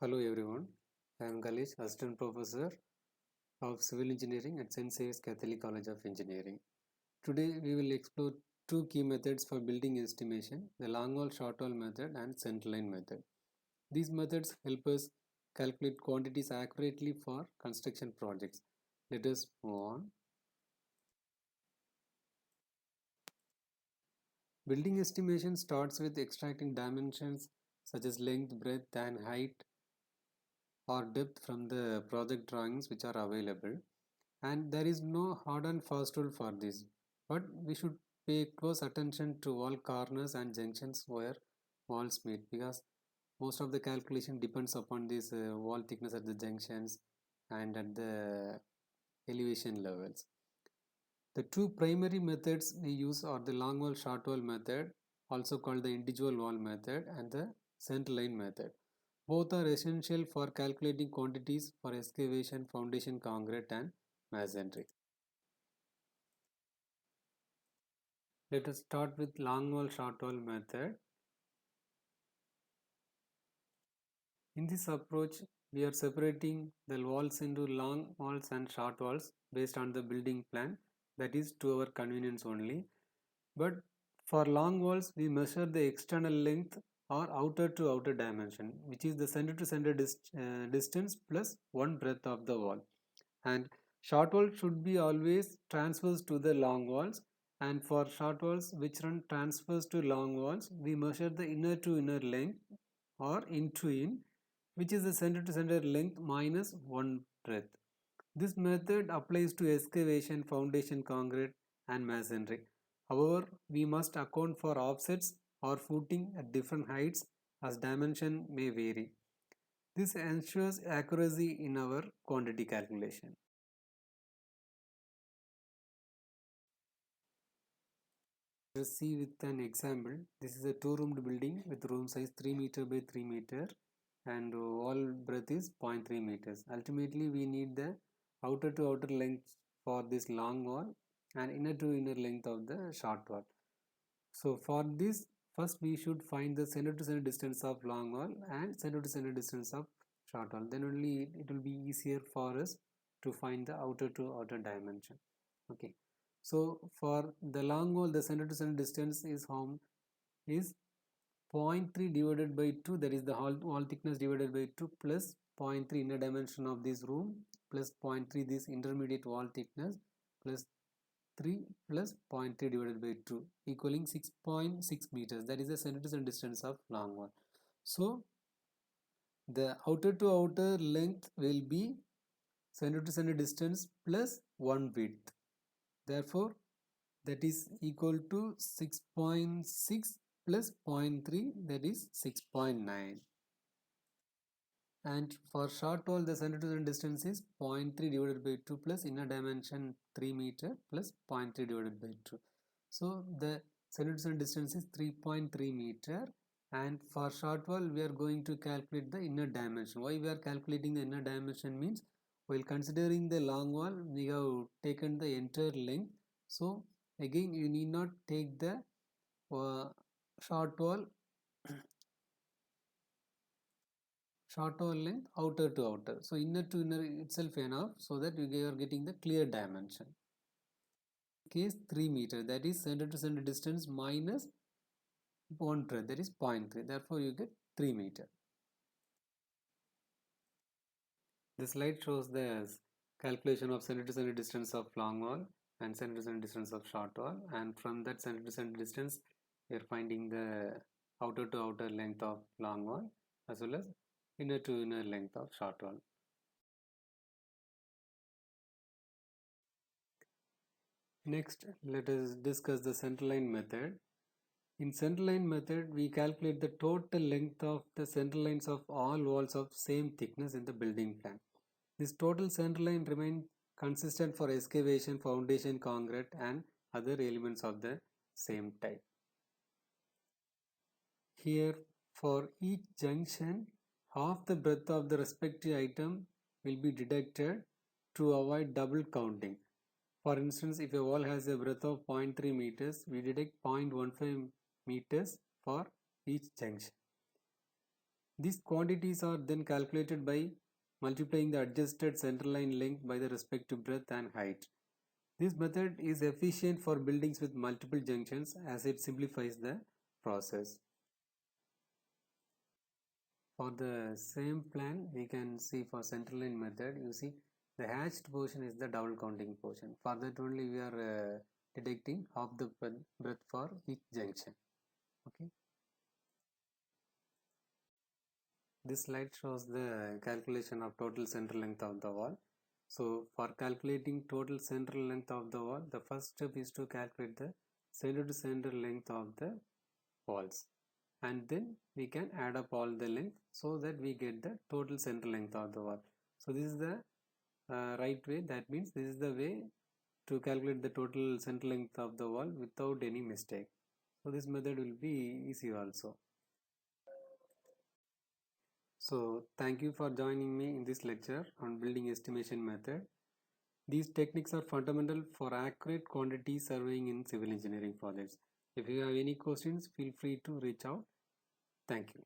Hello everyone, I am Galesh, Assistant Professor of Civil Engineering at St. Xavier's Catholic College of Engineering. Today we will explore two key methods for building estimation, the long wall short wall method and centerline method. These methods help us calculate quantities accurately for construction projects. Let us move on. Building estimation starts with extracting dimensions such as length, breadth and height or depth from the project drawings which are available. And there is no hard and fast rule for this, but we should pay close attention to all corners and junctions where walls meet, because most of the calculation depends upon this wall thickness at the junctions and at the elevation levels. The two primary methods we use are the long wall short wall method, also called the individual wall method, and the center line method. Both are essential for calculating quantities for excavation, foundation, concrete and masonry. Let us start with long wall short wall method. In this approach, we are separating the walls into long walls and short walls based on the building plan, that is to our convenience only. But for long walls, we measure the external length or outer to outer dimension, which is the center to center distance plus one breadth of the wall. And short wall should be always transverse to the long walls, and for short walls which run transverse to long walls, we measure the inner to inner length or in to in, which is the center to center length minus one breadth. This method applies to excavation, foundation, concrete and masonry. However, we must account for offsets or footing at different heights as dimension may vary. This ensures accuracy in our quantity calculation. Let's see with an example. This is a two-roomed building with room size 3 meter by 3 meter and wall breadth is 0.3 meters. Ultimately, we need the outer to outer length for this long wall and inner to inner length of the short wall. So for this, first we should find the center to center distance of long wall and center to center distance of short wall. Then only it will be easier for us to find the outer to outer dimension. Okay. So for the long wall, the center to center distance is 0.3 divided by 2, that is the wall thickness divided by 2 plus 0.3 inner dimension of this room plus 0.3 this intermediate wall thickness plus 3 plus 0.3 divided by 2 equaling 6.6 meters. That is the center to center distance of long wall. So the outer to outer length will be center to center distance plus 1 width. Therefore, that is equal to 6.6 plus 0.3, that is 6.9. And for short wall, the center to center distance is 0.3 divided by 2 plus inner dimension 3 meter plus 0.3 divided by 2. So the center to center distance is 3.3 meter. And for short wall, we are going to calculate the inner dimension. Why we are calculating the inner dimension means, while considering the long wall, we have taken the entire length. So again, you need not take the short wall length outer to outer. So inner to inner itself enough, so that you are getting the clear dimension. Case 3 meter, that is center to center distance minus 1 breadth, that is 0.3. Therefore, you get 3 meter. This slide shows the calculation of center to center distance of long wall and center to center distance of short wall, and from that center to center distance we are finding the outer to outer length of long wall as well as inner to inner length of short wall. Next, let us discuss the centerline method. In centerline method, we calculate the total length of the center lines of all walls of same thickness in the building plan. This total center line remains consistent for excavation, foundation, concrete and other elements of the same type. Here, for each junction, half the breadth of the respective item will be deducted to avoid double counting. For instance, if a wall has a breadth of 0.3 meters, we deduct 0.15 meters for each junction. These quantities are then calculated by multiplying the adjusted centerline length by the respective breadth and height. This method is efficient for buildings with multiple junctions as it simplifies the process. For the same plan, we can see for centerline method, you see the hatched portion is the double counting portion. For that only we are deducting half the breadth for each junction. Okay. This slide shows the calculation of total central length of the wall. So for calculating total central length of the wall, the first step is to calculate the center to center length of the walls, and then we can add up all the length so that we get the total center length of the wall. So this is the right way. That means this is the way to calculate the total center length of the wall without any mistake. So this method will be easy also. So thank you for joining me in this lecture on building estimation method. These techniques are fundamental for accurate quantity surveying in civil engineering projects. If you have any questions, feel free to reach out. Thank you.